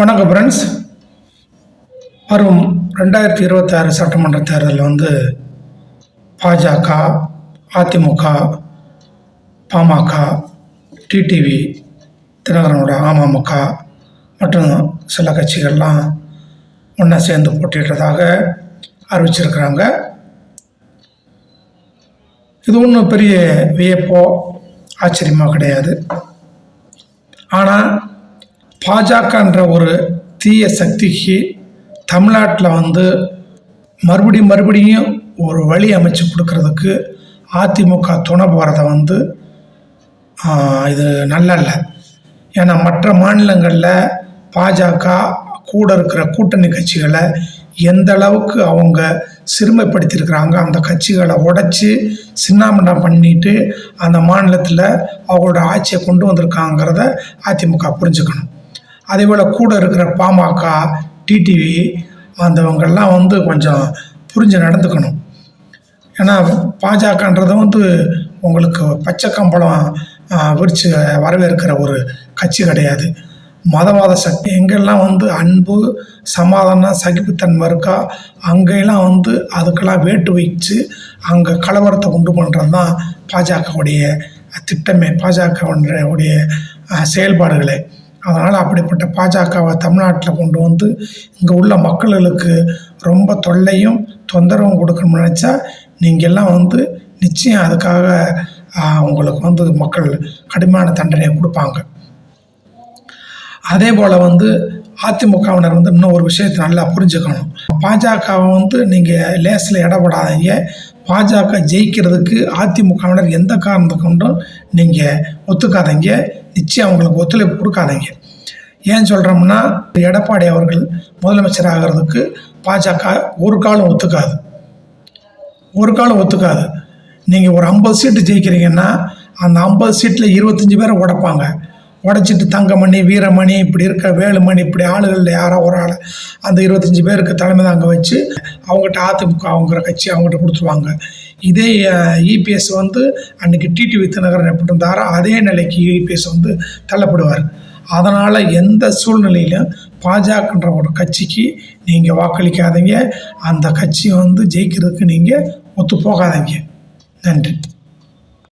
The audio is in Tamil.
வணக்கம் ஃப்ரெண்ட்ஸ். வரும் 2026 சட்டமன்ற தேர்தலில் பாஜக, அதிமுக, பாமக, டிடிவி தினகரனோட அமமுக மற்றும் சில கட்சிகள்லாம் ஒன்றா சேர்ந்து போட்டியிட்டதாக அறிவிச்சிருக்கிறாங்க. இது ஒன்றும் பெரிய வியப்போ ஆச்சரியமோ கிடையாது. ஆனால் பாஜகன்ற ஒரு தீய சக்திக்கு தமிழ்நாட்டில் மறுபடியும் ஒரு வழி அமைச்சு கொடுக்கறதுக்கு அதிமுக துணை போகிறத இது நல்ல. ஏன்னா மற்ற மாநிலங்களில் பாஜக கூட இருக்கிற கூட்டணி கட்சிகளை எந்த அளவுக்கு அவங்க சிறுமைப்படுத்தியிருக்கிறாங்க, அந்த கட்சிகளை உடைச்சி சின்னாமண்ணம் பண்ணிட்டு அந்த மாநிலத்தில் அவங்களோட ஆட்சியை கொண்டு வந்திருக்காங்கிறத அதிமுக புரிஞ்சுக்கணும். அதேபோல் கூட இருக்கிற பாமக, டிடிவி அந்தவங்கெல்லாம் கொஞ்சம் புரிஞ்சு நடந்துக்கணும். ஏன்னா பாஜகன்றது உங்களுக்கு பச்சை கம்பளம் விரித்து வரவேற்கிற ஒரு கட்சி கிடையாது. மதவாத சக்தி எங்கெல்லாம் அன்பு, சமாதானம், சகிப்புத்தன்மை இருக்கா அங்கெல்லாம் அதுக்கெல்லாம் வேட்டு வச்சு அங்கே கலவரத்தை உண்டு பண்ணுறது தான் பாஜகவுடைய திட்டமே, பாஜகவுடைய செயல்பாடுகளே. அதனால் அப்படிப்பட்ட பாஜகவை தமிழ்நாட்டில் கொண்டு இங்கே உள்ள மக்களுக்கு ரொம்ப தொல்லையும் தொந்தரவும் கொடுக்கணும்னு நினச்சா நீங்கள் எல்லாம் நிச்சயம் அதுக்காக உங்களுக்கு மக்கள் கடுமையான தண்டனையை கொடுப்பாங்க. அதே போல் அதிமுகவினர் இன்னும் ஒரு விஷயத்தை நல்லா புரிஞ்சுக்கணும். பாஜகவை நீங்கள் லேசில் இடப்படாதீங்க. பாஜக ஜெயிக்கிறதுக்கு அதிமுகவினர் எந்த காரணத்தை கொண்டும் நீங்கள் ஒத்துக்காதீங்க. நிச்சயம் அவங்களுக்கு ஒத்துழைப்பு கொடுக்காதீங்க. ஏன் சொல்கிறோம்னா, எடப்பாடி அவர்கள் முதலமைச்சர் ஆகிறதுக்கு பாஜக ஒரு காலம் ஒத்துக்காது. நீங்கள் ஒரு 50 சீட்டு ஜெயிக்கிறீங்கன்னா அந்த 50 சீட்டில் 25 பேரை உடைப்பாங்க. உடைச்சிட்டு தங்கமணி, வீரமணி, இப்படி இருக்க வேலுமணி, இப்படி ஆளுகளில் யாரோ ஒரு ஆள் அந்த 25 பேருக்கு தலைமை தாங்க வச்சு அவங்ககிட்ட அதிமுக அவங்கிற கட்சி அவங்ககிட்ட கொடுத்துருவாங்க. இதே இபிஎஸ் அன்றைக்கி டிடிவி தினகரன் எப்படி இருந்தாரோ அதே நிலைக்கு இபிஎஸ் தள்ளப்படுவார். அதனால் எந்த சூழ்நிலையிலும் பாஜகன்ற ஒரு கட்சிக்கு நீங்கள் வாக்களிக்காதீங்க. அந்த கட்சி ஜெயிக்கிறதுக்கு நீங்கள் ஒத்து போகாதீங்க. நன்றி.